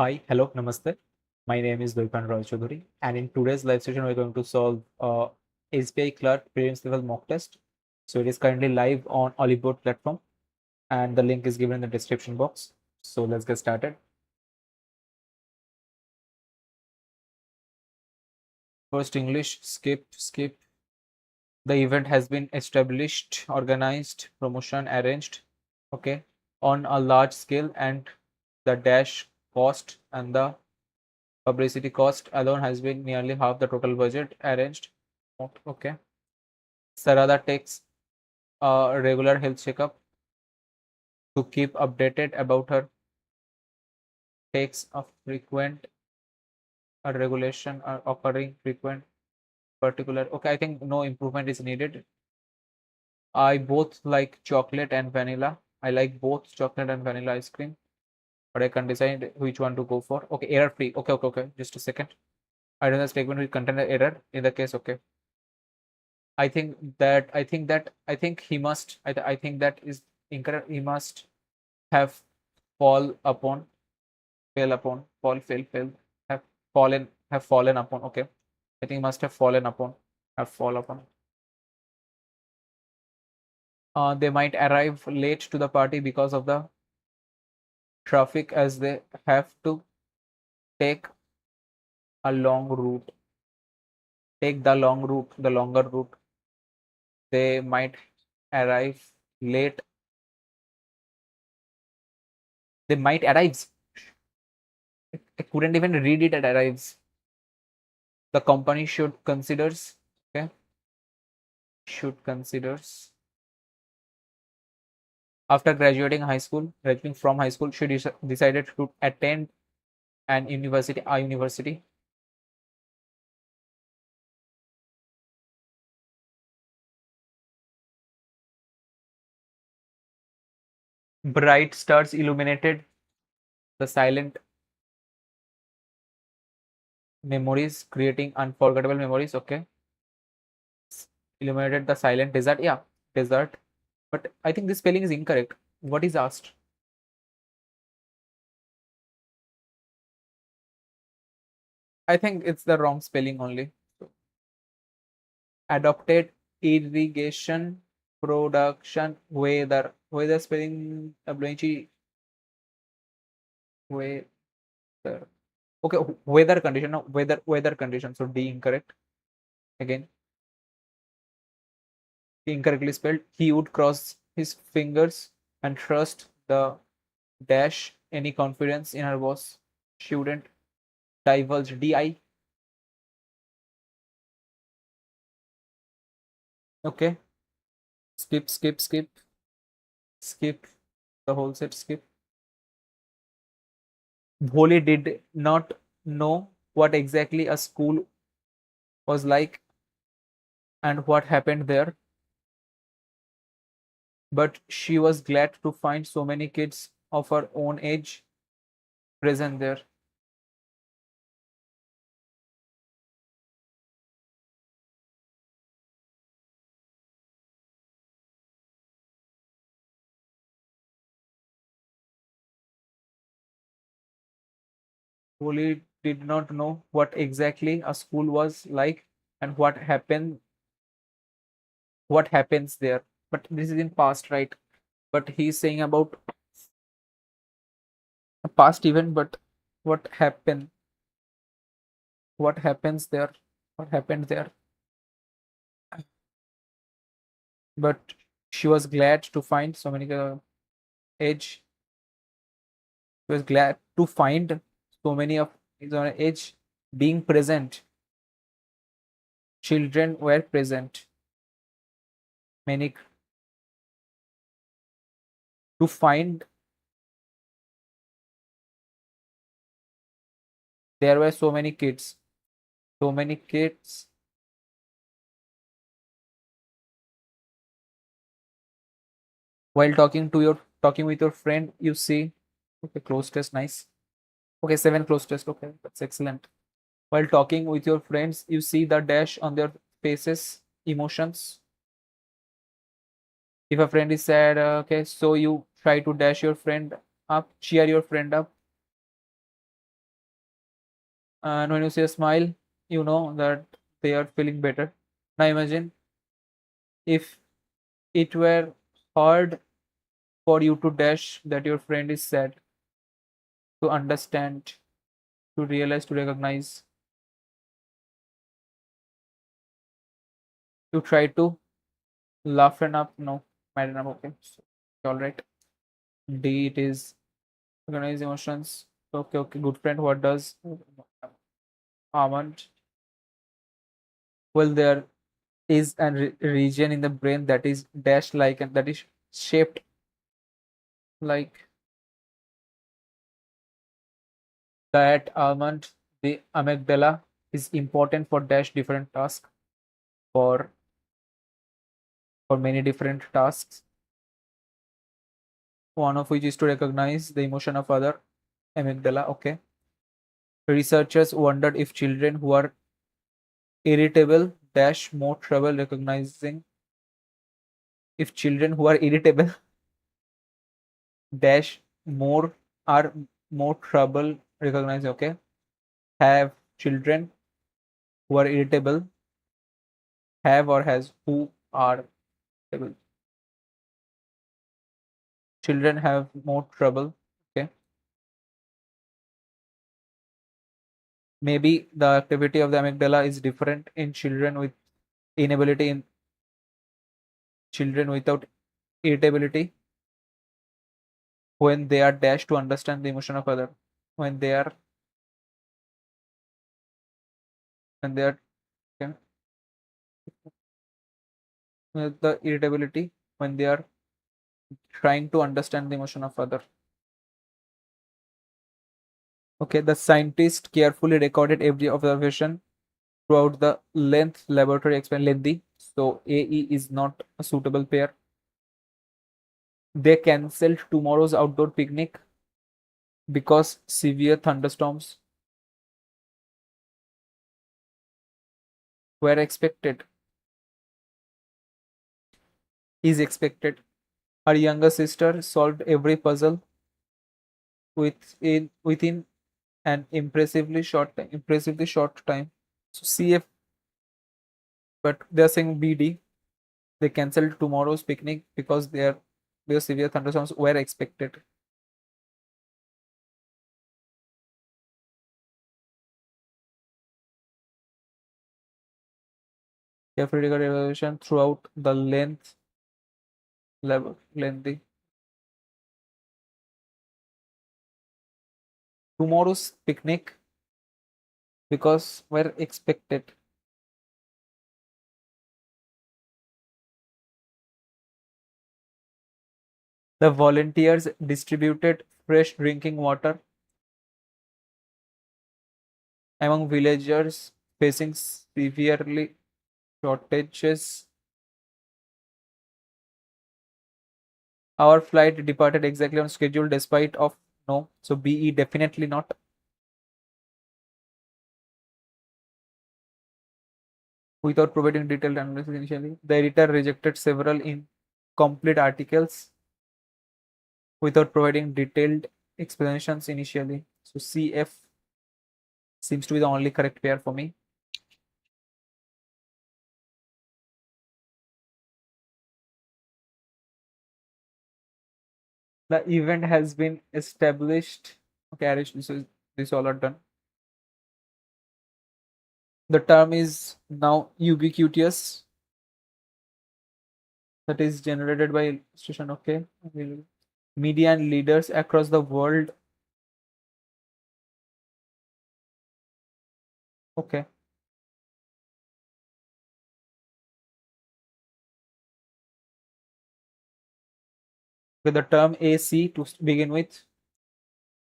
Hi, hello, namaste. My name is Doipan Roy Chaudhary, and in today's live session, we're going to solve SBI Clerk Prelims level mock test. So it is currently live on Oliboard platform, and the link is given in the description box. So let's get started. First, English, skip. The event has been established, organized, promotion arranged, okay, on a large scale, and the dash cost and the publicity cost alone has been nearly half the total budget arranged. Okay. Sarada takes a regular health checkup to keep updated about her, takes a frequent a regulation occurring frequent particular. Okay, I think no improvement is needed. I both like chocolate and vanilla. I like both chocolate and vanilla ice cream, but I can't decide which one to go for. Okay, error free. Okay. Just a second. I don't know statement will contain an error in the case. Okay. I think he must I think that is incorrect. He must have fall upon fell upon, fail, have have fallen upon. Okay. I think must have fallen upon, have fall upon. They might arrive late to the party because of the traffic as they have to take a long route, take the longer route. They might arrive late. They might arrive. I couldn't even read it at arrives. The company should considers, okay, should considers after graduating from high school, she decided to attend a university. Bright stars illuminated the silent memories, creating unforgettable memories. Okay, illuminated the silent desert. Yeah, desert. But I think this spelling is incorrect. What is asked? I think it's the wrong spelling only. So, adopted irrigation production weather spelling WH weather. Okay, weather condition. No, weather condition. So D incorrect again. Incorrectly spelled. He would cross his fingers and trust the dash any confidence in her boss. She wouldn't divulge. DI. Okay. Skip the whole set. Skip. Bholi did not know what exactly a school was like and what happened there, but she was glad to find so many kids of her own age present there. Bholi did not know what exactly a school was like and what happens there. But this is in past, right? But he's saying about a past event, but what happened, what happens there, what happened there. But she was glad to find so many age. She was glad to find so many of his own age being present. Children were present. Many to find there were so many kids. So many kids while talking with your friend, you see. Okay, close test, nice. Okay, 7 close test. Okay, that's excellent. While talking with your friends, you see the dash on their faces, emotions. If a friend is sad, okay, so you try to dash your friend up, cheer your friend up. And when you see a smile, you know that they are feeling better. Now imagine if it were hard for you to dash that your friend is sad, to understand, to realize, to recognize, to try to laugh and up. No, mad enough. Okay, so, all right. D, it is recognize emotions. Okay, okay, good friend. What does Almond? Well, there is a region in the brain that is dashed like and that is shaped like that almond. The amygdala is important for dash different tasks for many different tasks, one of which is to recognize the emotion of other. Amygdala, okay. Researchers wondered if children who are irritable dash more trouble recognizing, if children who are irritable dash more are more trouble recognizing, okay. Have children who are irritable have or has who are irritable. Children have more trouble, okay. Maybe the activity of the amygdala is different in children with inability, in children without irritability, when they are dashed to understand the emotion of other, when they are when they are okay, with the irritability when they are trying to understand the emotion of other. Okay, the scientist carefully recorded every observation throughout the length laboratory experiment. Lengthy, so AE is not a suitable pair. They cancelled tomorrow's outdoor picnic because severe thunderstorms were expected. Is expected. Her younger sister solved every puzzle within an impressively short time. So CF, but they're saying BD. They cancelled tomorrow's picnic because their severe thunderstorms were expected. Carefully recorded evaluation throughout the lengthy. Tomorrow's picnic because were expected. The volunteers distributed fresh drinking water among villagers facing severely shortages. Our flight departed exactly on schedule despite of no. So BE definitely not. Without providing detailed analysis initially. The editor rejected several incomplete articles without providing detailed explanations initially. So CF seems to be the only correct pair for me. The event has been established. Okay, Arish, this all are done. The term is now ubiquitous. That is generated by illustration. Okay, media and leaders across the world. Okay, with the term AC to begin with,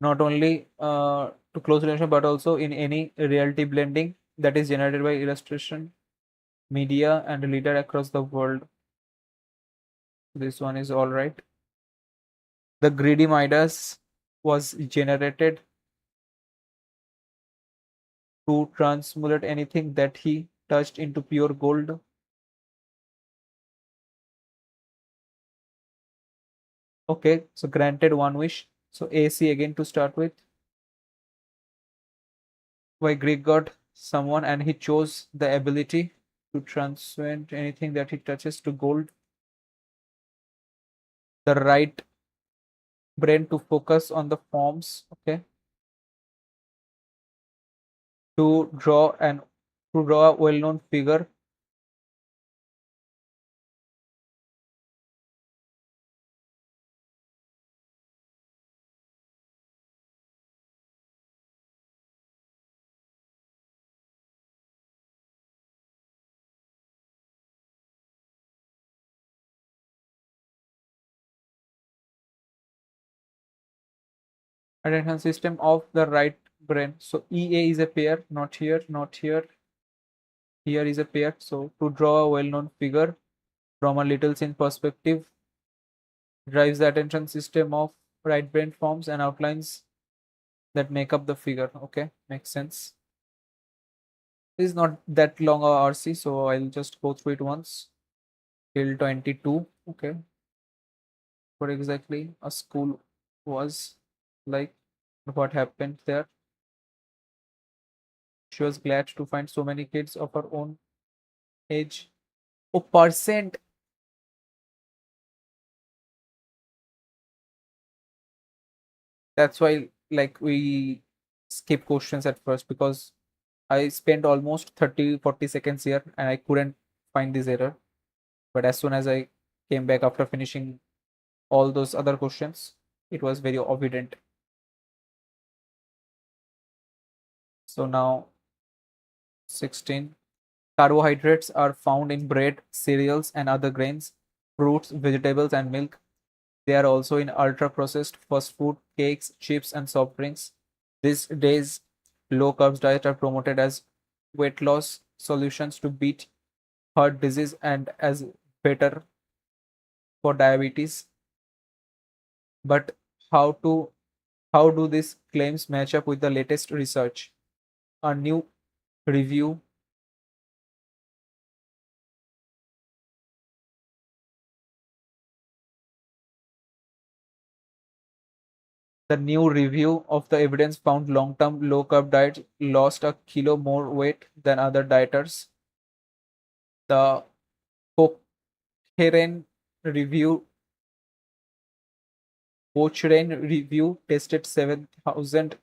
not only to close relation but also in any reality blending that is generated by illustration, media, and leader across the world. This one is all right. The greedy Midas was generated to transmute anything that he touched into pure gold. Okay, so granted one wish. So AC again to start with. by Greek god someone, and he chose the ability to transcend anything that he touches to gold. The right brain to focus on the forms, okay, to draw and to draw a well-known figure. Attention system of the right brain. So EA is a pair, not here, not here. Here is a pair. So to draw a well-known figure from a little scene perspective drives the attention system of right brain forms and outlines that make up the figure. Okay, makes sense. This is not that long a RC, so I'll just go through it once till 22. Okay, what exactly a school was like, what happened there. She was glad to find so many kids of her own age. Oh, percent. That's why, like, we skip questions at first because I spent almost 30-40 seconds here and I couldn't find this error. But as soon as I came back after finishing all those other questions, it was very evident. So now 16. Carbohydrates are found in bread, cereals, and other grains, fruits, vegetables, and milk. They are also in ultra processed fast food, cakes, chips, and soft drinks. These days, low carbs diet are promoted as weight loss solutions to beat heart disease and as better for diabetes. But how to how do these claims match up with the latest research? A new review The new review of the evidence found long-term low-carb diets lost a kilo more weight than other dieters. The Cochrane review Cochrane review tested 7,000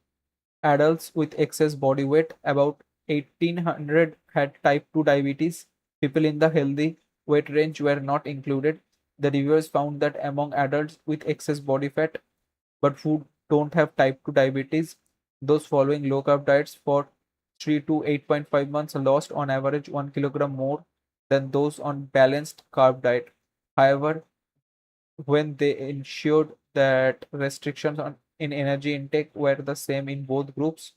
adults with excess body weight. About 1,800 had type 2 diabetes. People in the healthy weight range were not included. The reviewers found that among adults with excess body fat but who don't have type 2 diabetes, those following low carb diets for 3 to 8.5 months lost on average 1 kilogram more than those on balanced carb diet. However, when they ensured that restrictions in energy intake were the same in both groups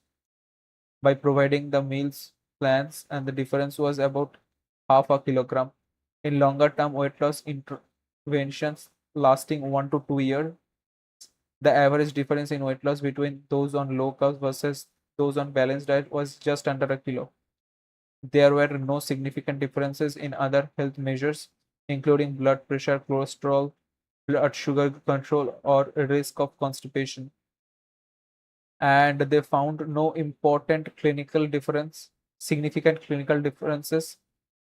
by providing the meals plans, and the difference was about half a kilogram. In longer term weight loss interventions lasting 1 to 2 years, the average difference in weight loss between those on low carb versus those on balanced diet was just under a kilo. There were no significant differences in other health measures, including blood pressure, cholesterol, blood sugar control, or risk of constipation. And they found no significant clinical differences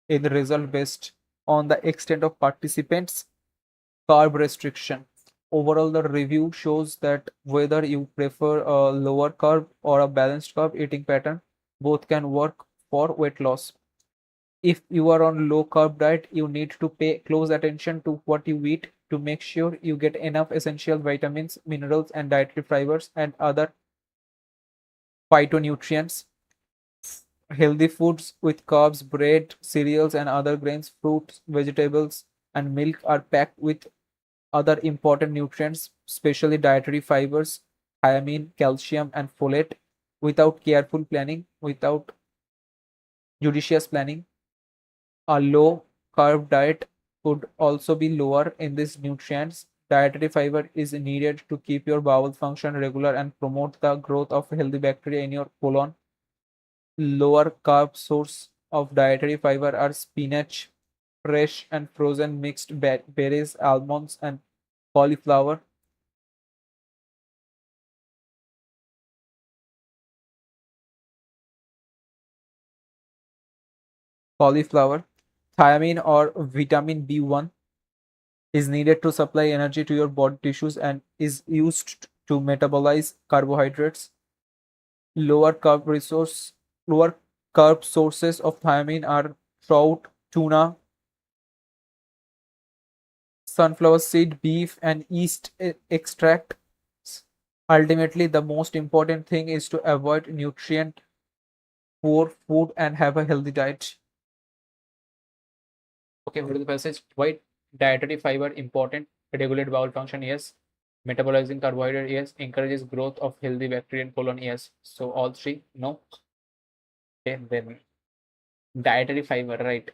in the result based on the extent of participants' carb restriction. Overall, the review shows that whether you prefer a lower carb or a balanced carb eating pattern, both can work for weight loss. If you are on low carb diet, you need to pay close attention to what you eat to make sure you get enough essential vitamins, minerals, and dietary fibers and other phytonutrients. Healthy foods with carbs, bread, cereals, and other grains, fruits, vegetables, and milk are packed with other important nutrients, especially dietary fibers, thiamine, calcium, and folate. Without judicious planning, a low carb diet could also be lower in these nutrients. Dietary fiber is needed to keep your bowel function regular and promote the growth of healthy bacteria in your colon. Lower carb source of dietary fiber are spinach, fresh and frozen mixed berries, almonds, and cauliflower. cauliflower. Thiamine or vitamin B1 is needed to supply energy to your body tissues and is used to metabolize carbohydrates. Lower carb resource Lower carb sources of thiamine are trout, tuna, sunflower seed, beef, and yeast extracts. Ultimately, the most important thing is to avoid nutrient poor food and have a healthy diet. Okay, what is the passage? Why dietary fiber important? Regulate bowel function, yes. Metabolizing carbohydrate, yes. Encourages growth of healthy bacteria in colon, yes. So all three, no. Okay, then dietary fiber, right?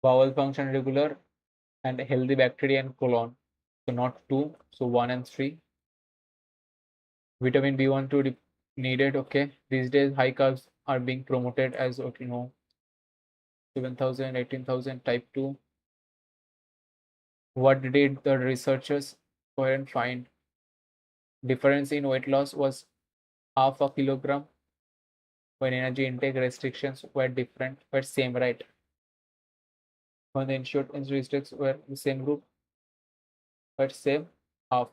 Bowel function regular and healthy bacteria in colon. So not two, so one and three. Vitamin B1 2 needed. Okay, these days high carbs are being promoted as, okay, 7,000, 18,000 type 2. What did the researchers go ahead and find? Difference in weight loss was half a kilogram when energy intake restrictions were different, but same, right? When the insurance restrictions were the same group, but same, half.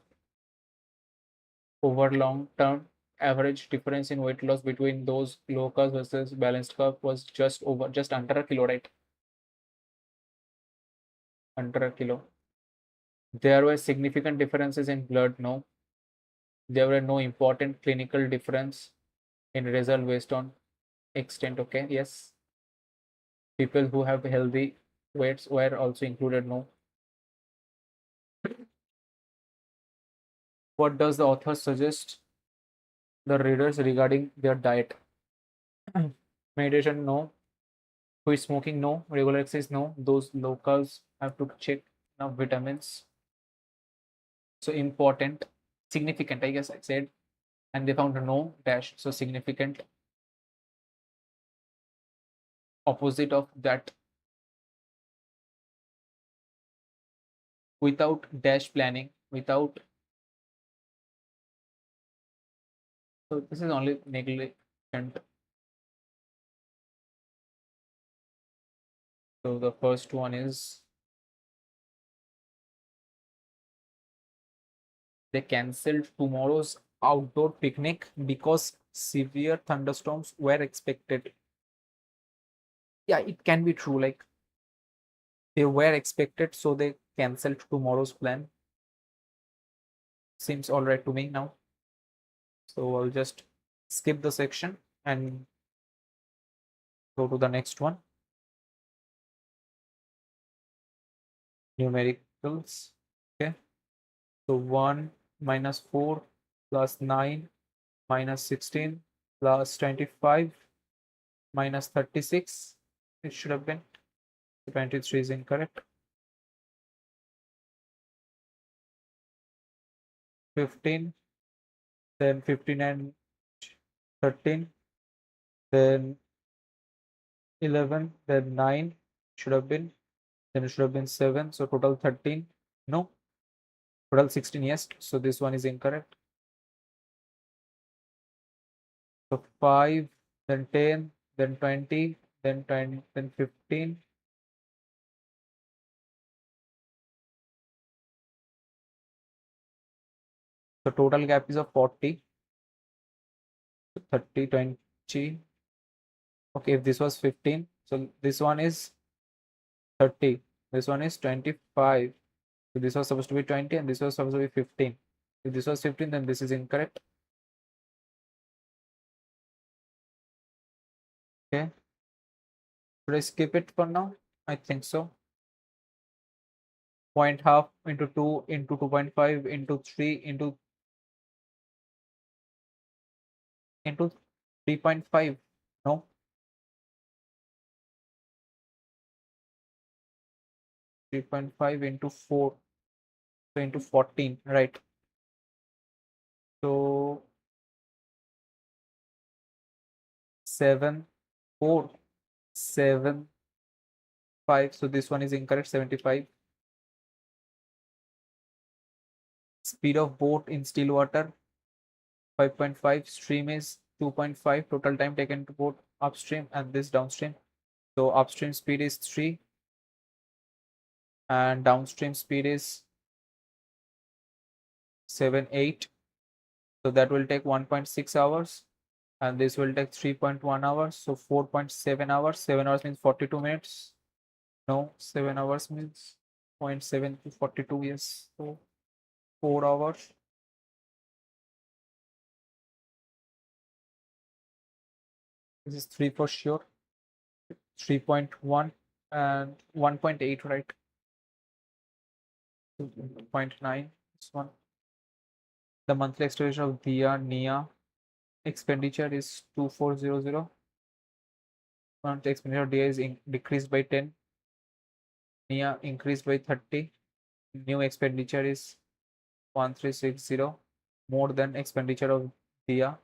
Over long term, average difference in weight loss between those low carb versus balanced carb was just under a kilo, right? Under a kilo. There were significant differences in blood, no. There were no important clinical difference in result based on extent, okay, yes. People who have healthy weights were also included, no. What does the author suggest the readers regarding their diet? Meditation, no. Quit smoking, no. Regular exercise, no. Those locals have to check now vitamins. So important, significant, I guess I said, and they found no dash. So significant, opposite of that, without dash planning, without. So this is only negligent. So the first one is they cancelled tomorrow's outdoor picnic because severe thunderstorms were expected. Yeah, it can be true. Like they were expected, so they cancelled tomorrow's plan. Seems all right to me now. So I'll just skip the section and go to the next one. Numericals. Okay. So 1 minus 4 plus 9 minus 16 plus 25 minus 36. It should have been 23 is incorrect. 15, then 15 and 13, then 11, then 9 should have been, then it should have been 7. So total 13. No, total 16. Yes. So this one is incorrect. So 5, then 10, then 20, then 20, then 15. So total gap is of 40, 30, 20. Okay, if this was 15, so this one is 30. This one is 25. So this was supposed to be 20 and this was supposed to be 15. If this was 15, then this is incorrect. Okay. Should I skip it for now? I think so. Point half into 2 into 2.5 into 3 into 3.5. No, 3.5 into 4. So into 14, right? So 7, 4, 7, 5. So this one is incorrect. 75. Speed of boat in still water 5.5, stream is 2.5, total time taken to boat upstream and this downstream. So upstream speed is 3 and downstream speed is 7, 8. So that will take 1.6 hours and this will take 3.1 hours. So 4.7 hours. 7 hours means 42 minutes. No, 7 hours means 0.7 to 42. Yes. So 4 hours. This is 3 for sure. 3.1 and 1.8, right? 0.9. This one. The monthly expenditure of NIA expenditure is 2400. Monthly expenditure of DIA is decreased by 10. NIA increased by 30. New expenditure is 1360, more than expenditure of DIA.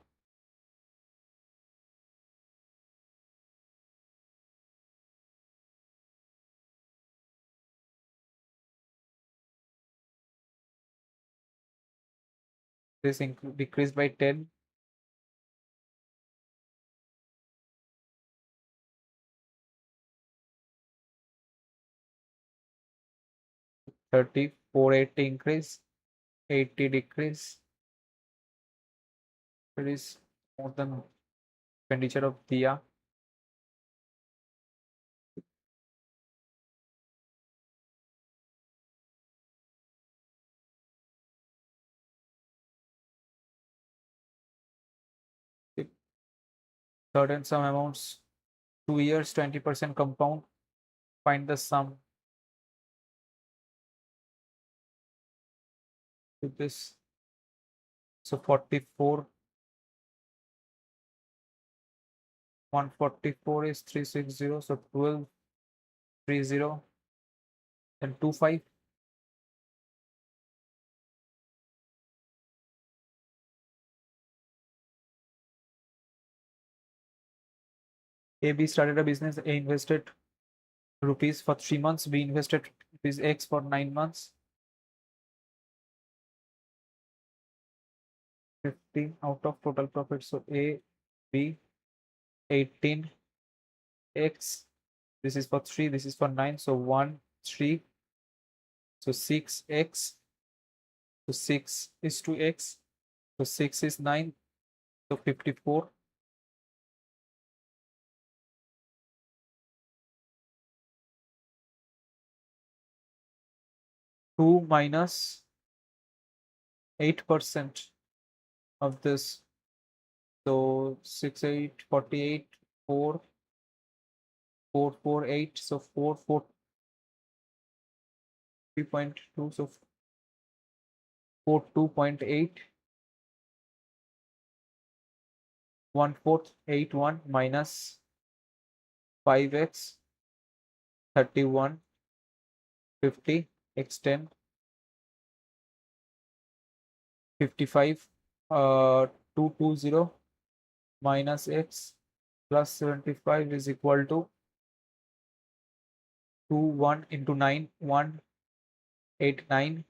This decreased by 10. $30, 480 increase, 80 decrease. It is more than expenditure of DIA. Certain sum amounts 2 years 20% compound. Find the sum with this. So 44, 144 is 360. So 1230 and 25. AB started a business. A invested rupees for 3 months. B invested rupees X for 9 months. 50 out of total profit. So A, B, 18, X. This is for 3. This is for 9. So 1, 3. So 6X. So 6 is to X. So 6 is 9. So 54. 2 minus 8% of this. So 6, 8, 48, 4, 4, 4, 8. So 4, 4, 3.2. So 4, 2.8. 1/4, 8, 1 minus 5x, 31, 50, x 10, 55, 220 minus x plus 75 is equal to 2, 1 into 9, 1, 8, 9,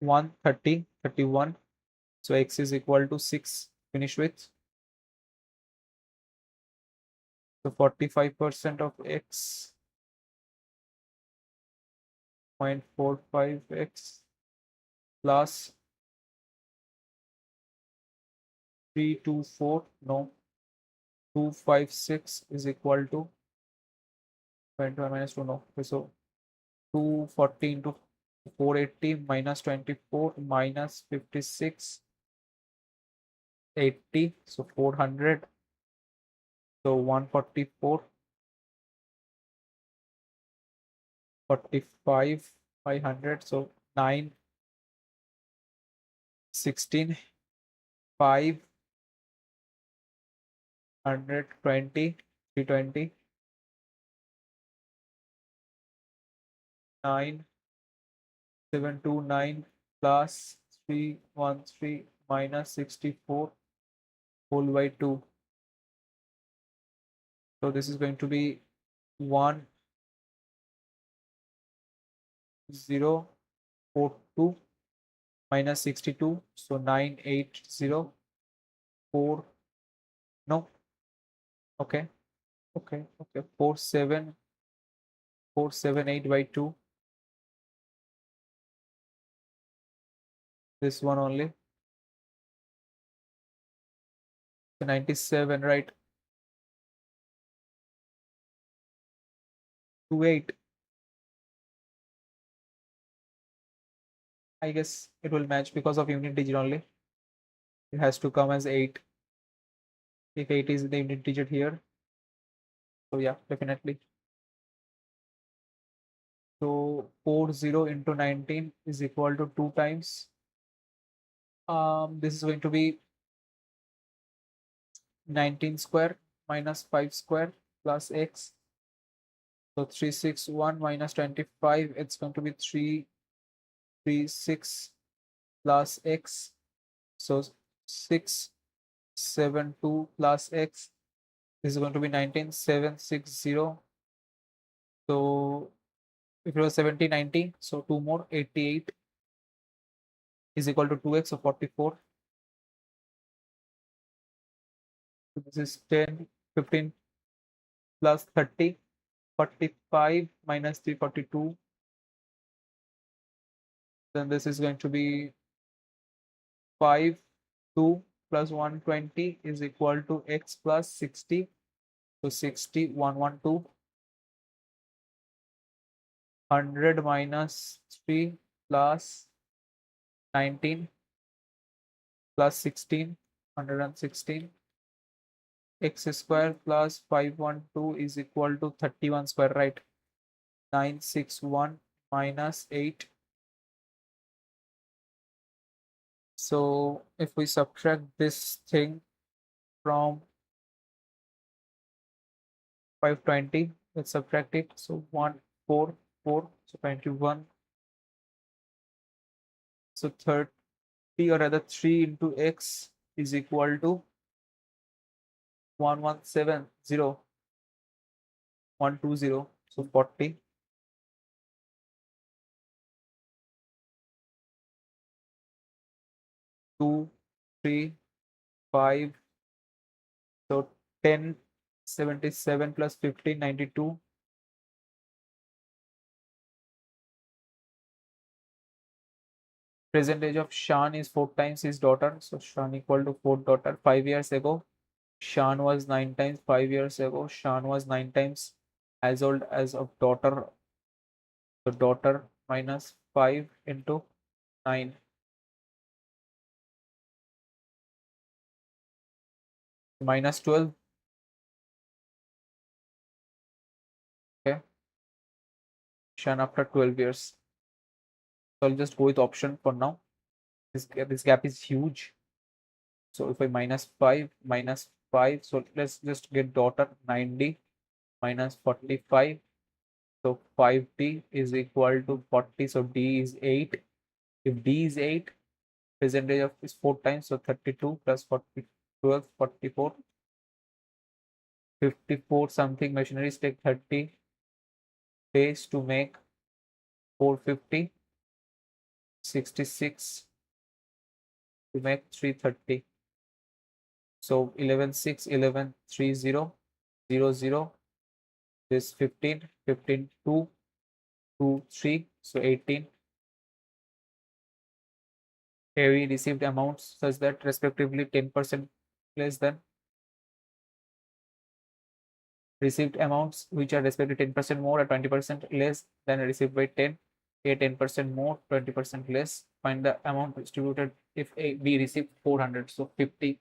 1, 30, 31. So x is equal to 6. Finish with. So 45% of x, 0.45x plus 324, no, 256 is equal to 25 minus 2, no. Okay, so 240 into 480 minus 24 minus 56, 80. So 400. So 144, 45, 500. So 9, 16, 5, 120, 320, 9, 729 plus 313 minus 64 whole by 2. So this is going to be 1, 0, 42 minus 62, so 9804. No, okay, okay, 47478 by 2. This one only. So 97, right? 28. I guess it will match because of unit digit only. It has to come as 8. If 8 is the unit digit here. So yeah, definitely. So 40 into 19 is equal to 2 times. This is going to be 19 square minus 5 square plus x. So 361 minus 25, it's going to be 336 plus x. So 672 plus x. This is going to be 19760. So if it was 70, 90, so 2 more, 88 is equal to 2x, so 44. So this is 10, 15 plus 30, 45 minus 342. Then this is going to be 5, 2 plus 120 is equal to x plus 60. So 60, 112. 100 minus 3 plus 19 plus 16, 116. X square plus 512 is equal to 31 square, right? 961 minus 8. So if we subtract this thing from 520, let's subtract it. So 144, so 21. So 30, or rather 3 into x is equal to 1170, 120. So 40. 2, 3, 5. So 10, 77 plus 15, 92. Present age of Shan is 4 times his daughter. So Shan equal to 4 daughter. 5 years ago, Shan was 9 times. 5 years ago, Shan was 9 times as old as of daughter. So daughter minus 5 into 9. Minus 12. Okay. Shan after 12 years. So I'll just go with option for now. This gap is huge. So if I minus 5, so let's just get daughter 90 minus 45. So 5d is equal to 40. So d is 8. If d is 8, percentage of is 4 times. So 32 plus 40, 12, 44. 54 something. Machineries take 30 days to make 450. 66 to make 330. So 11 6, 11 30, 00. This 15, 15 2, 2 3. So 18. Heavy received amounts such that respectively 10% less than received amounts which are respectively 10% more or 20% less than received by 10. A 10% more, 20% less. Find the amount distributed if A B received 400. So 50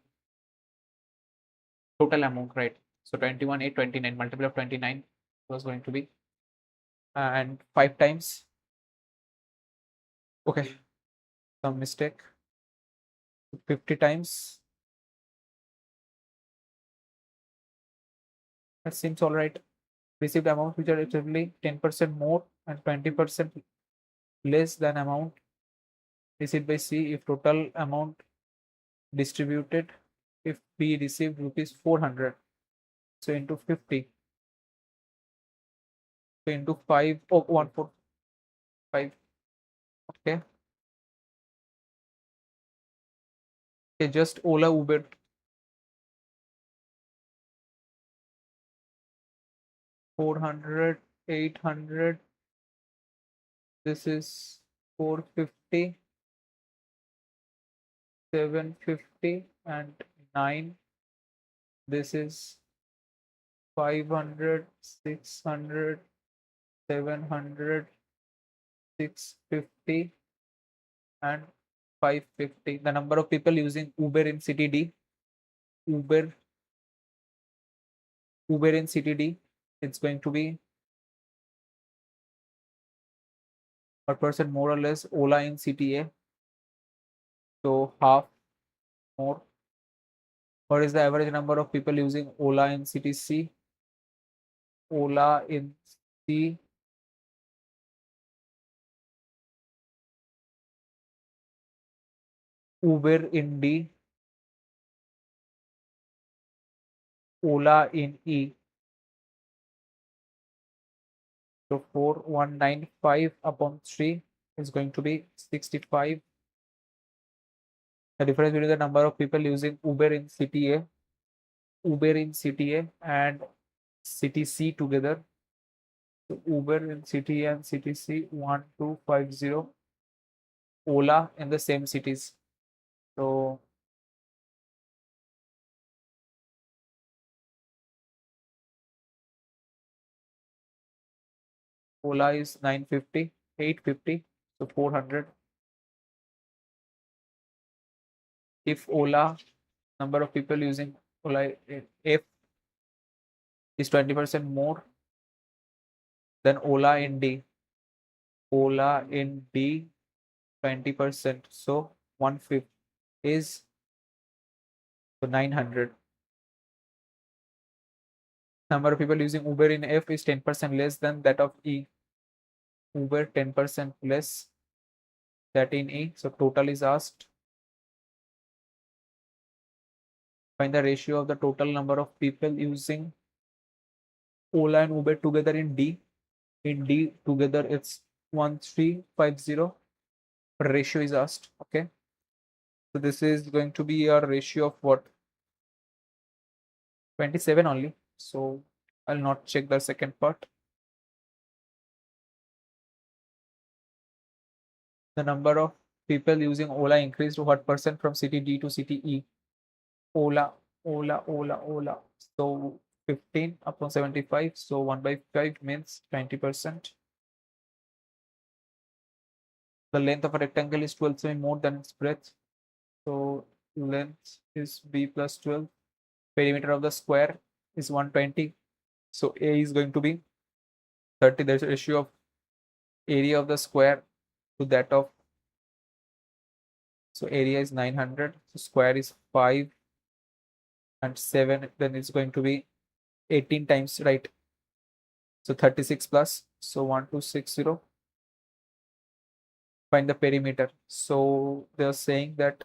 total amount, right? So 21 8 29 multiple of 29 was going to be and 5 times. Okay, some mistake. 50 times. That seems all right. Received amounts which are relatively 10% more and 20% less than amount received by C if total amount distributed if B received rupees 400. So into 50. So into 5, oh, 145. Okay. Okay, just Ola, Uber. 400, 800. This is 450, 750, and 9. This is 500, 600, 700, 650, and 550. The number of people using Uber in city D. Uber, Uber in city D. It's going to be per person more or less. Ola in city A. So half more. What is the average number of people using Ola in city C? Ola in C. Uber in D. Ola in E. So 4195 upon 3 is going to be 65. The difference between the number of people using Uber in city A, Uber in city A and city C together. So Uber in city A and city C 1250. Ola in the same cities. So Ola is 950, 850, so 400. If Ola number of people using Ola F is 20% more than Ola in D. Ola in D 20%. So 1/5 is so 900. Number of people using Uber in F is 10% less than that of E. Uber 10% less that in E. So total is asked. Find the ratio of the total number of people using Ola and Uber together in D. In D together it's 1350. Ratio is asked. Okay. So this is going to be a ratio of what? 27 only. So I'll not check the second part. The number of people using Ola increased to what percent from city D to city E? Ola, Ola. So 15 upon 75. So 1/5 means 20%. The length of a rectangle is 12 cm more than its breadth. So length is B plus 12. Perimeter of the square is 120. So A is going to be 30. There's a ratio of area of the square to that of, so area is 900. So square is 5 and 7. Then it's going to be 18 times, right? So 36 plus. So 1260. Find the perimeter. So they're saying that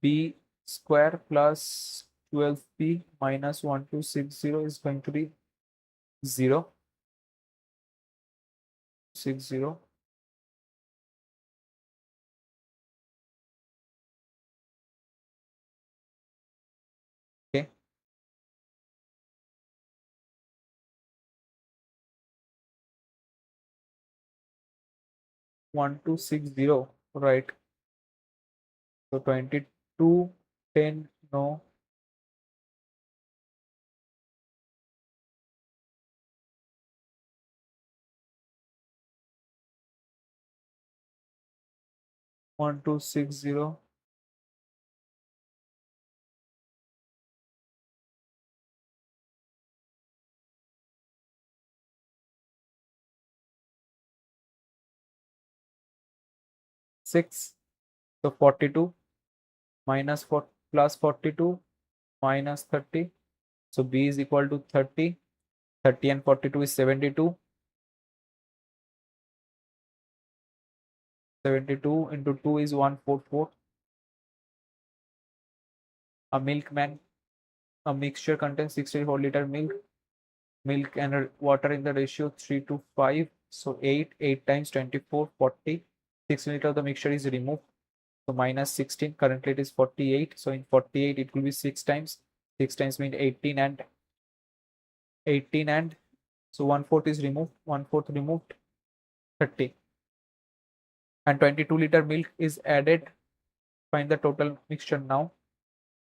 B square plus 12B minus 1260 is going to be 0. 60. Okay. 1260. Right. So 22, 10, no. 1260. 6. So 42 minus 4 plus 42 minus 30. So B is equal to 30. 30 and 42 is 72. 72 into 2 is 144. A milkman, a mixture contains 64 liter milk. Milk and water in the ratio 3 to 5. So 8 times 24, 40. 6 liter of the mixture is removed. So minus 16, currently it is 48. So in 48, it will be 6 times. 6 times means 18 and 18 and so 1/4 is removed. 1/4 removed, 30. And 22-liter milk is added. Find the total mixture now.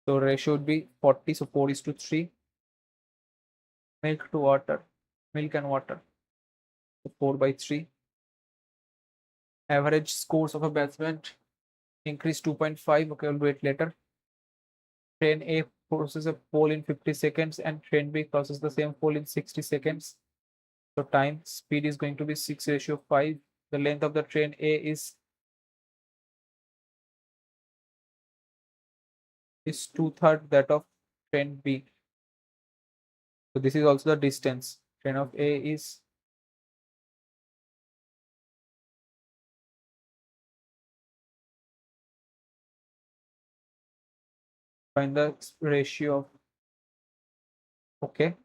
So ratio would be 40. So 4 is to 3. Milk to water. Milk and water. So 4/3. Average scores of a batsman increase 2.5. Okay, I'll do it later. Train A crosses a pole in 50 seconds and train B crosses the same pole in 60 seconds. So time speed is going to be 6:5. The length of the train A is 2/3 that of train B. So this is also the distance. Train of A is find the ratio of okay.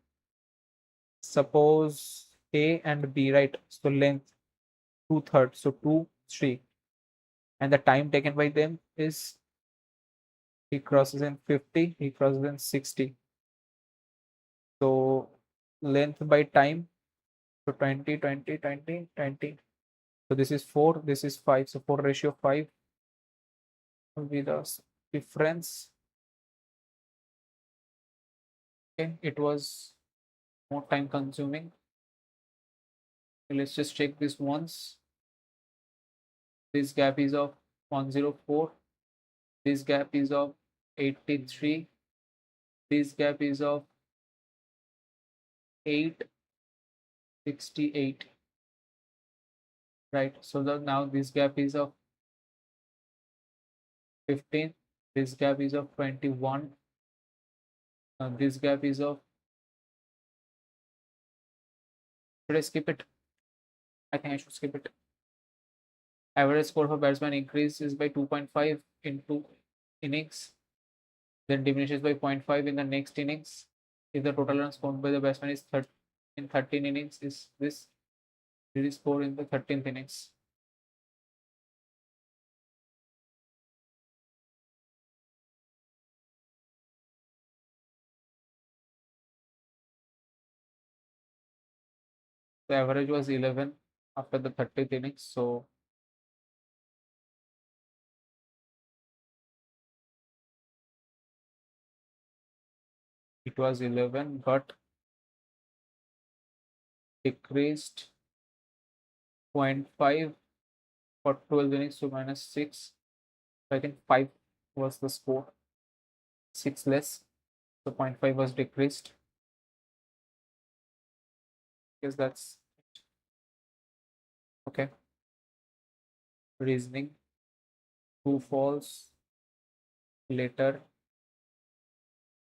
Suppose A and B, right? So length 2/3. So 2, 3. And the time taken by them is he crosses in 50, he crosses in 60. So length by time. So 20, 20, 20, 20. So this is 4, this is 5. So 4:5 will be the difference. Okay, it was more time consuming. Let's just check this once. This gap is of 104. This gap is of 83. This gap is of 868. Right. So now this gap is of 15. This gap is of 21. This gap is of. Should I skip it? I think I should skip it. Average score for batsman increases by 2.5 in 2 innings, then diminishes by 0.5 in the next innings. If the total runs scored by the batsman is in 13 innings, is this is scored in the 13th innings. The average was 11 after the 30th innings, so it was 11 but decreased 0.5 for 12 innings to -6. So I think 5 was the score, 6 less. So 0.5 was decreased. Yes, that's okay. Reasoning. True, false. Later,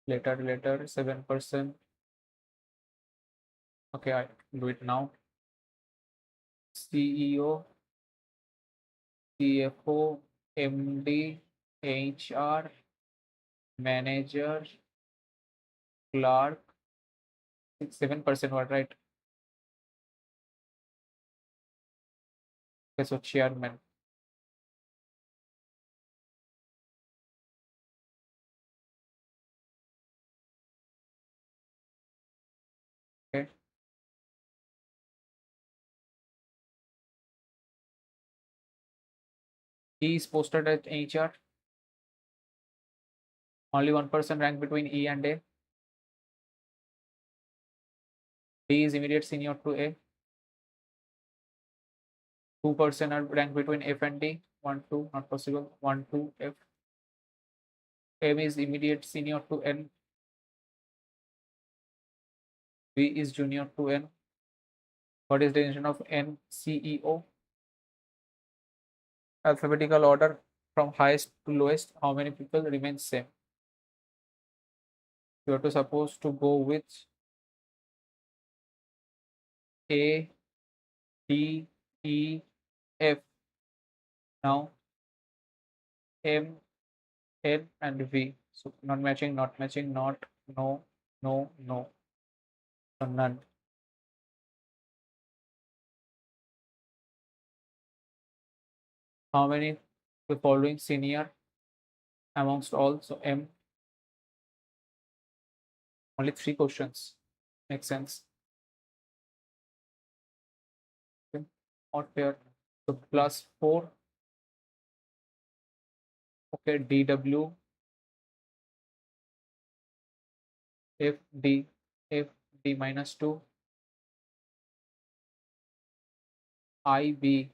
later. 7%. Okay, I do it now. CEO, CFO, MD, HR, manager, clerk. 7% what, right? Okay, so chairman. Okay. E is posted at HR. Only one person ranked between E and A. D is immediate senior to A. 2% are ranked between F and D. 1, 2, not possible. 1, 2, F. M is immediate senior to N. V is junior to N. What is the definition of N CEO? Alphabetical order from highest to lowest. How many people remain same? You are to suppose to go with A, D, E, F. Now M, N, and V. So not matching, not matching, not, no, no, no. So none. How many the following senior amongst all? So M, only 3 questions. Makes sense. Okay. Not fair. So plus 4. Okay, DW, FD, FD minus 2, IB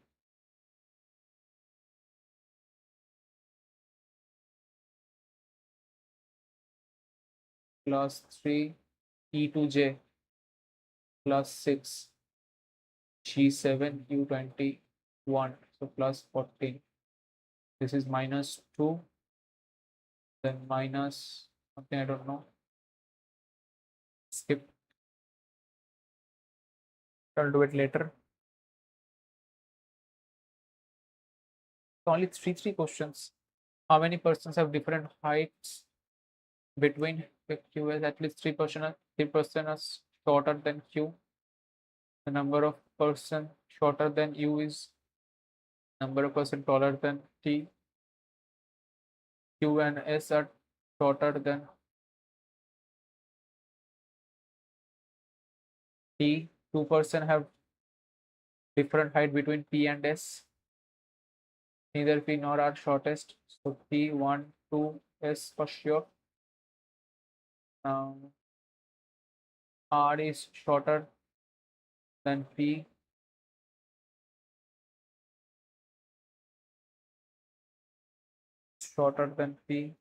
plus 3, E2J plus 6, G7, U21, so plus 14. This is minus 2, then minus something I don't know. Skip. I'll do it later. Only three questions. How many persons have different heights between Q is at least 3% is shorter than Q. The number of person shorter than U is number of person taller than T. Q and S are shorter than T. 2% have different height between P and S. Neither P nor R shortest. So P 1, 2, S for sure. R is shorter than P. Shorter than P.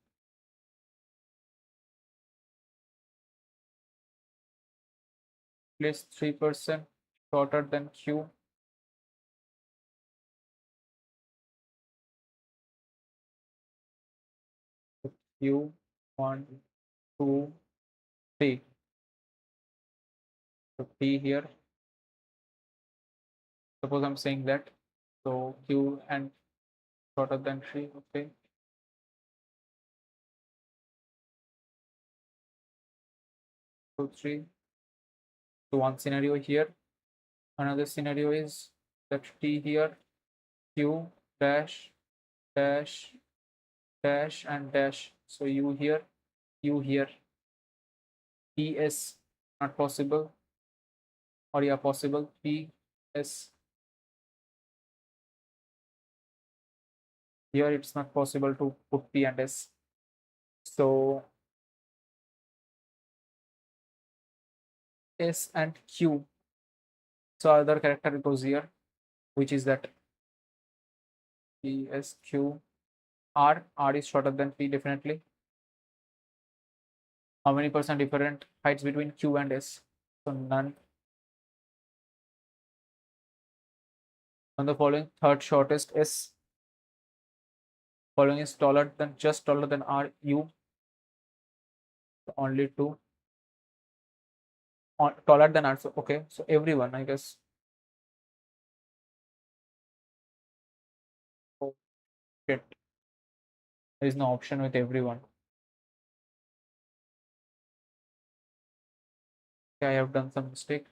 At least 3% shorter than Q. Q 1, 2, 3. So P here. Suppose I'm saying that. So Q and shorter than 3. Okay. 2, 3. So one scenario here. Another scenario is that T here, Q dash, dash, dash, and dash. So U here, U here. PS not possible, or yeah, possible. PS here it's not possible to put P and S. So S and Q. So other character goes here, which is that P S Q R. R is shorter than P definitely. How many percent different heights between Q and S? So none. On the following, third shortest S. Following is taller than, just taller than R. U. Only two. Taller than R. So okay. So everyone, I guess. Oh, shit. There is no option with everyone. Okay, I have done some mistake.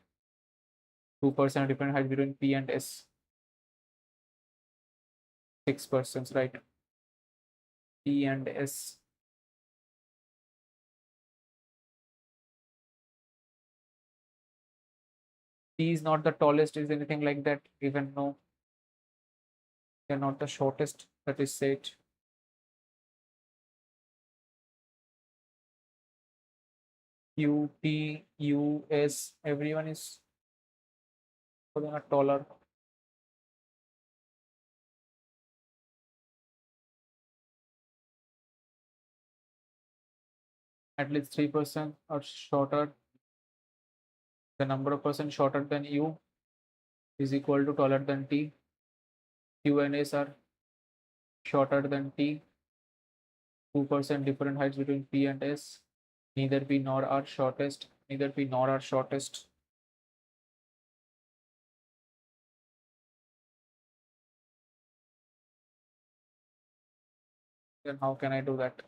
2% different height between P and S. 6%, right? P and S. P is not the tallest, is anything like that? Even no, they're not the shortest, that is said. U, P, U, S, everyone is taller. At least 3% are shorter. The number of person shorter than U is equal to taller than T. Q and S are shorter than T. 2% different heights between P and S. Neither P nor R shortest. Neither P nor R shortest. Then how can I do that?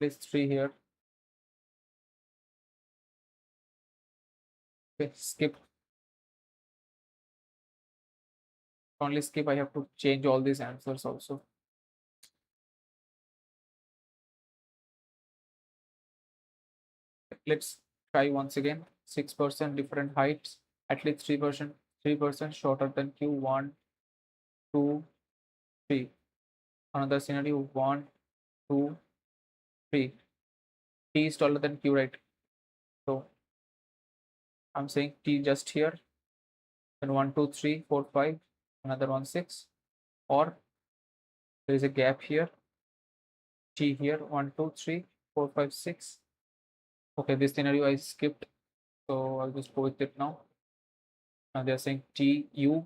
Place 3 here. Okay, skip. Only skip. I have to change all these answers also. Let's try once again. 6% different heights, at least 3% shorter than Q. 1, 2, 3. Another scenario, 1, 2, 3. T is taller than Q, right? So I'm saying T just here. Then 1, 2, 3, 4, 5. Another one 6. Or there is a gap here. T here. 1, 2, 3, 4, 5, 6. Okay, this scenario I skipped. So I'll just go with it now. Now they're saying T U,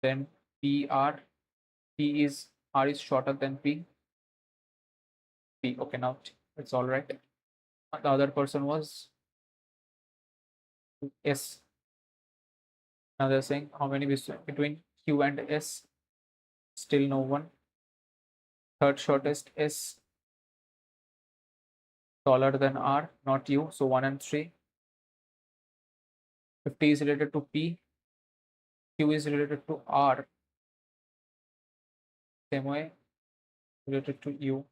then P R. P is R is shorter than P. P. Okay, now it's all right. The other person was S. Now they're saying how many between Q and S. Still no one. Third shortest S taller than R, not U. So 1 and 3. 50 is related to P. Q is related to R. Same way related to U.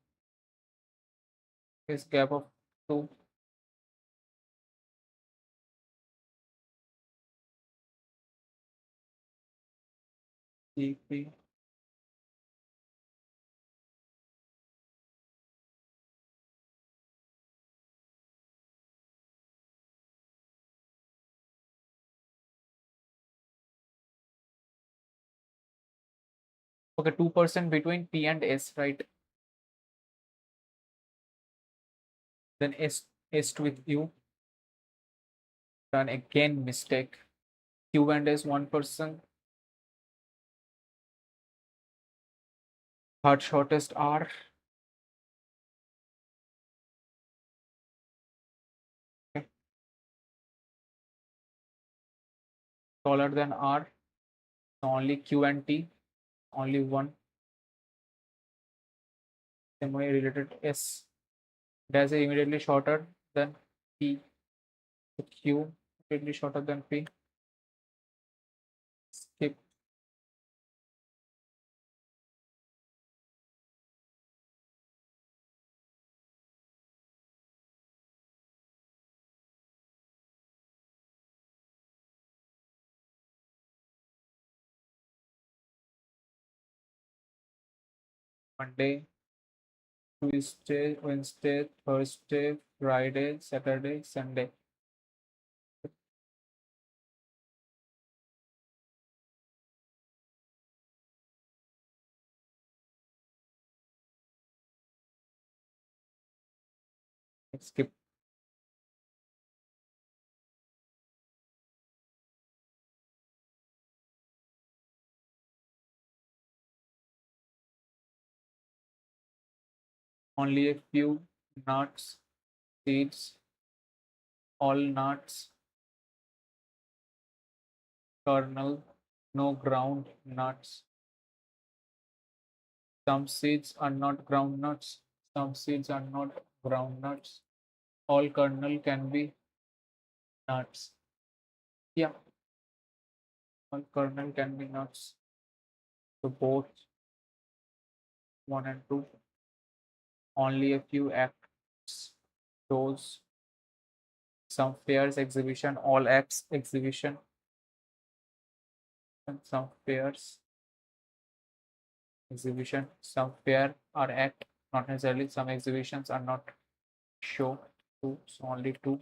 This gap of 2. P, P. Okay, 2% between P and S, right? Then S with U. Done again mistake. Q and S 1%. Third shortest R. Okay. Taller than R. So only Q and T. Only one. Same way related to S. That's immediately shorter than P. So Q immediately shorter than P. Skip. Monday, Tuesday, Wednesday, Thursday, Friday, Saturday, Sunday. Skip. Only a few nuts, seeds, all nuts, kernel, no ground nuts. Some seeds are not ground nuts. Some seeds are not ground nuts. All kernel can be nuts. Yeah, all kernel can be nuts. So both 1 and 2. Only a few acts, shows, some fairs, exhibition, all acts, exhibition, and some fairs, exhibition, some fair are act, not necessarily. Some exhibitions are not show. Two, so only 2.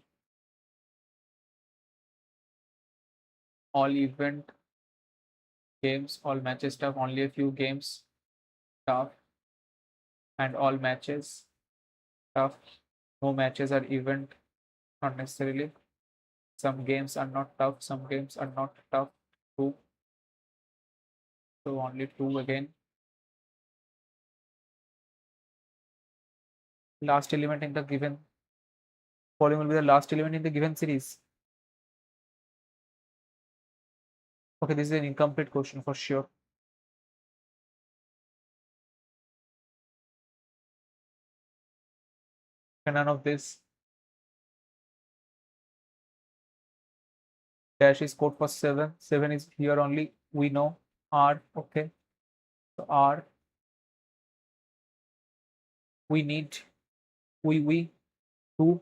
All event games, all matches stuff, only a few games stuff, and all matches stuff. No matches are event, not necessarily. Some games are not tough, some games are not tough. 2. So only 2 again. Last element in the given following will be the last element in the given series. Okay, this is an incomplete question for sure. And none of this. Dash is code for 7. 7 is here only. We know R. Okay. So R. We need. We 2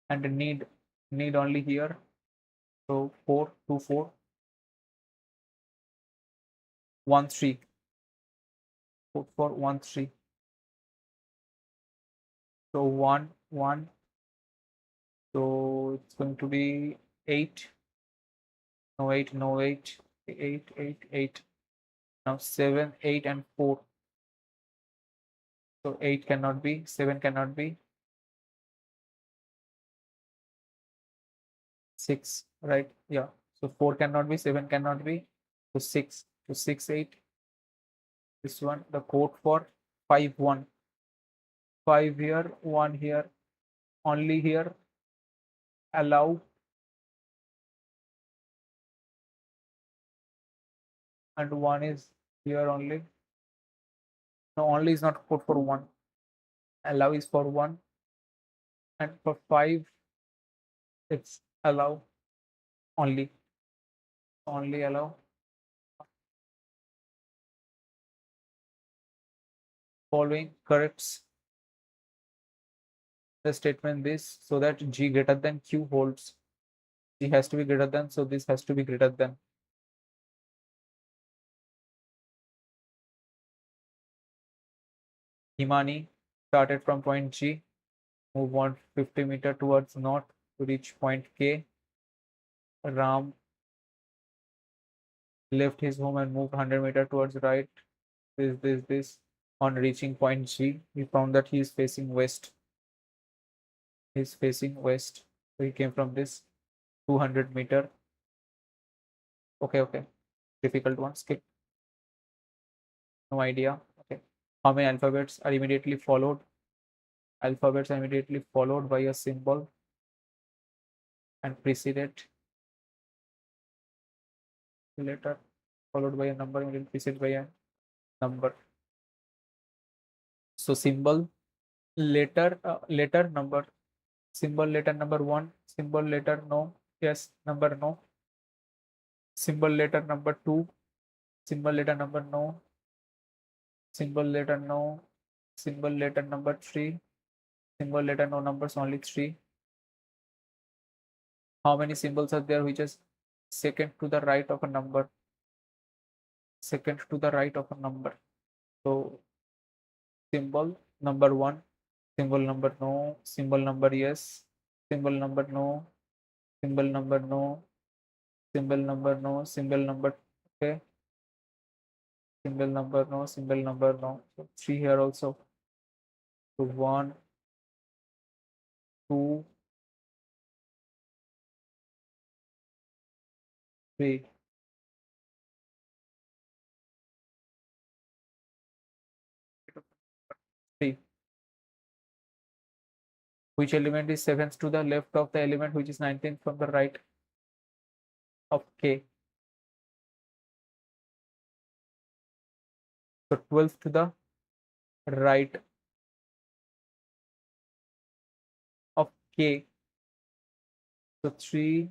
and need only here. So 4 2 4 1 3 4 4 1 3. So 1 1. So it's going to be 8. No 8. No 8. 8 8 8. Now 7 8 and 4. So 8 cannot be. 7 cannot be. 6, right? Yeah. So 4 cannot be. 7 cannot be. So 6. So 6 8. This one. The code for 5 1. 5 here. 1 here. Only here. Allow. And 1 is here only. No, only is not code for 1. Allow is for 1. And for 5, it's allow only. Only allow. Following corrects the statement this so that G greater than Q holds. G has to be greater than, so this has to be greater than. Himani started from point G, move on 50 meters towards north to reach point K. Ram left his home and moved 100 meters towards right. This. On reaching point G, he found that he is facing west. He's facing west. So he came from this 200-meter. Okay. Difficult one. Skip. No idea. Okay. How many alphabets are immediately followed? Alphabets are immediately followed by a symbol and preceded letter, followed by a number, immediately preceded by a number. So symbol, letter, number. Symbol, letter, number 1. Symbol, letter, no. Yes, number, no. Symbol, letter, number 2. Symbol, letter, number, no. Symbol, letter, no. Symbol, letter, number 3. Symbol, letter, no, numbers only 3. How many symbols are there which is second to the right of a number? Second to the right of a number. So symbol number 1, symbol number no, symbol number yes, symbol number no, symbol number no, symbol number no, symbol number okay, symbol number no, symbol number no. So 3 here also. So 1, 2, 3. 3. Which element is 7th to the left of the element which is 19th from the right of K? So 12th to the right of K. So 3,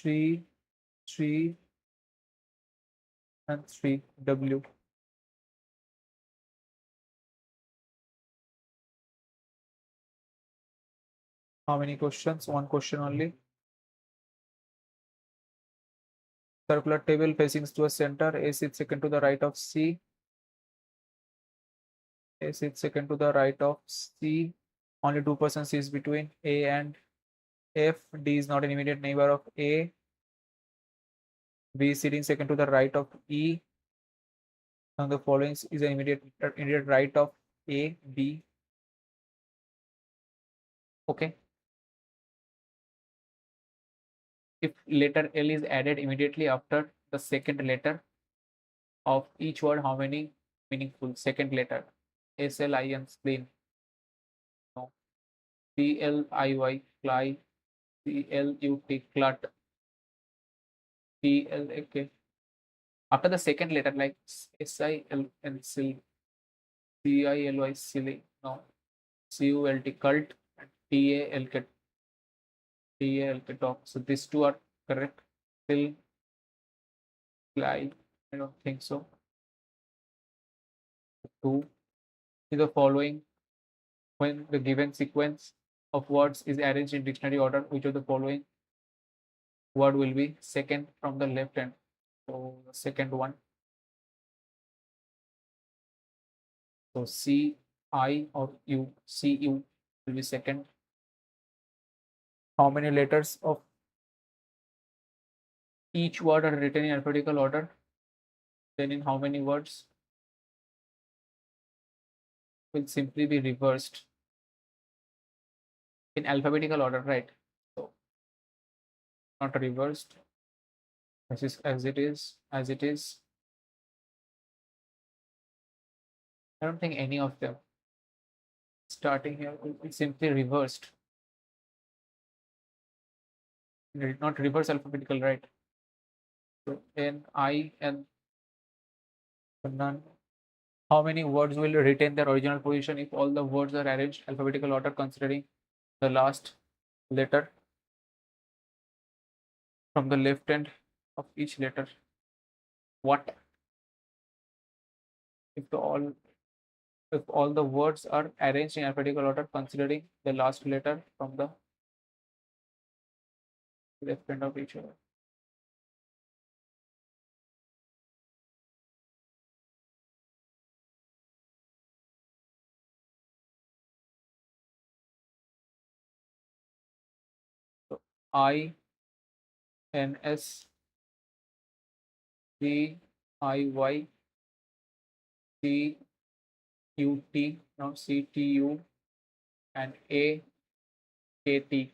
3, 3, and 3. W. How many questions? One question only. Circular table facing to a center. A sits second to the right of C. A sits second to the right of C. Only 2% is between A and F. D is not an immediate neighbor of A. B is sitting second to the right of E. And the following is an immediate right of A, B. Okay. If letter L is added immediately after the second letter of each word, how many meaningful? Second letter. SLIN, spleen. No. CLIY, fly. CLUT, clut. PL, okay. After the second letter, like SILN, sil. CILY, silly. No. CULT, cult. And TAL, cat. TL, talk. So these two are correct. Still, I don't think so. Two is the following. When the given sequence of words is arranged in dictionary order, which of the following word will be second from the left hand? So the second one. So C, I or U, C, U will be second. How many letters of each word are written in alphabetical order? Then in how many words will simply be reversed in alphabetical order, right? So not reversed, as is as it is. I don't think any of them starting here will be simply reversed. Not reverse alphabetical, right? So N, I, and none. How many words will retain their original position if all the words are arranged alphabetical order considering the last letter from the left end of each letter? What if all the words are arranged in alphabetical order considering the last letter from the left end of each other? So I, N, S, G, I, Y, C, U, T, no, C, T, U, and A, K, T.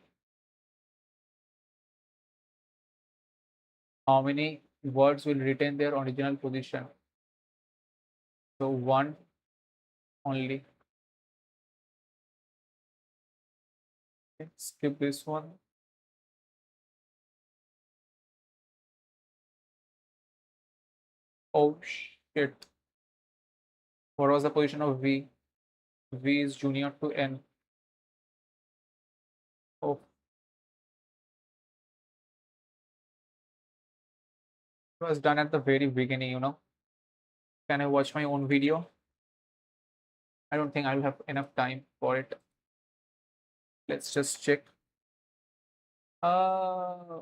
How many words will retain their original position? So one only. Okay, skip this one. Oh shit. What was the position of V? V is junior to N. Oh, it was done at the very beginning, you know. Can I watch my own video? I don't think I'll have enough time for it. Let's just check. Uh,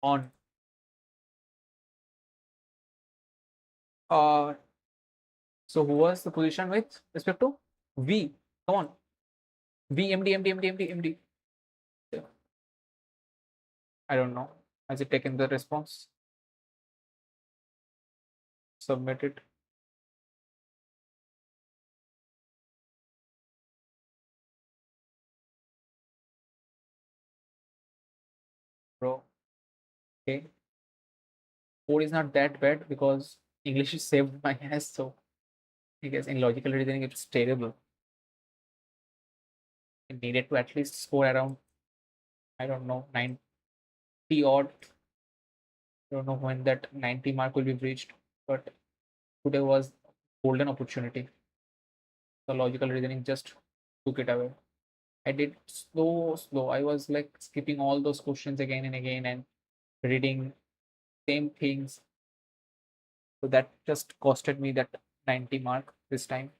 on. Uh, so who was the position with respect to V? Come on. V, MD, MD, MD, MD, MD. I don't know. Has it taken the response? Submit it. Bro. Okay. 4 is not that bad because English is saved my ass. So I guess in logical reasoning it's terrible. It needed to at least score around, I don't know, 90 odd. I don't know when that 90 mark will be breached, but today was golden opportunity. The logical reasoning just took it away. I did slow. I was like skipping all those questions again and again and reading same things. So that just costed me that 90 mark this time.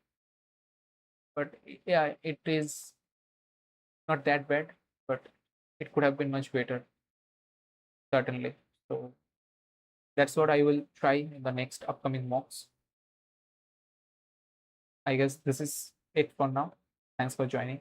But yeah, it is not that bad, but it could have been much better, certainly. So that's what I will try in the next upcoming mocks. I guess this is it for now. Thanks for joining.